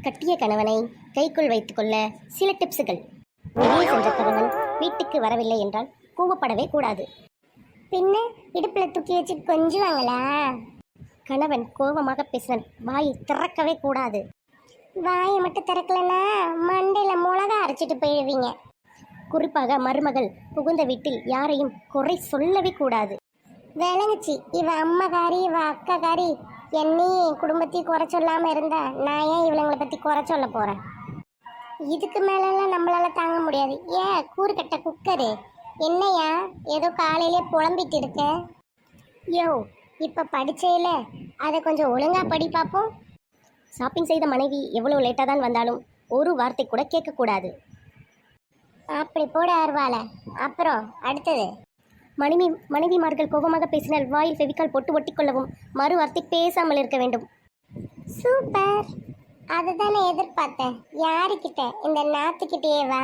கட்டிய கணவனை கைக்குள் வைத்துக்கொள்ள சில டிப்ஸுகள். வெளியே சென்ற கணவன் வீட்டுக்கு வரவில்லை என்றால் கோவப்படவே கூடாது. பின்ன இடுப்புல தூக்கி வச்சு கொஞ்சுவாங்களா? கணவன் கோபமாக பேசினால் வாயை திறக்கவே கூடாது. வாயை மட்டும் திறக்கலன்னா மண்டையில மிளகா அரைச்சிட்டு போயிடுவீங்க. குறிப்பாக மருமகள் புகுந்த வீட்டில் யாரையும் குறை சொல்லவே கூடாது. விளங்குச்சு, இவ அம்மாக்காரி இவ அக்காக்காரி, என்னையும் என் குடும்பத்தையும் குறை சொல்லாம இருந்தா நான் ஏன் இவளுங்களை பத்தி குறை சொல்ல போறேன்? இதுக்கு மேலெல்லாம் நம்மளால தாங்க முடியாது. ஏன் கூறு கட்ட குக்கரு, என்னையா ஏதோ காலையிலே புலம்பிட்டு இருக்க? யோ, இப்ப படிச்சையில அதை கொஞ்சம் ஒழுங்கா படி பார்ப்போம். ஷாப்பிங் செய்த மனைவி எவ்வளவு லேட்டாக தான் வந்தாலும் ஒரு வார்த்தை கூட கேட்கக்கூடாது. அப்படி போட அருவாள. அப்புறம் அடுத்தது, மனைவிமார்கள் கோபமாக பேசினால் வாயில் ஃபெவிகால் போட்டு ஒட்டிக்கொள்ளவும் மறு வார்த்தை பேசாமல் இருக்க வேண்டும். சூப்பர், அதுதானே எதிர்பார்த்தேன். யாருக்கிட்ட? இந்த நாத்துக்கிட்டேவா?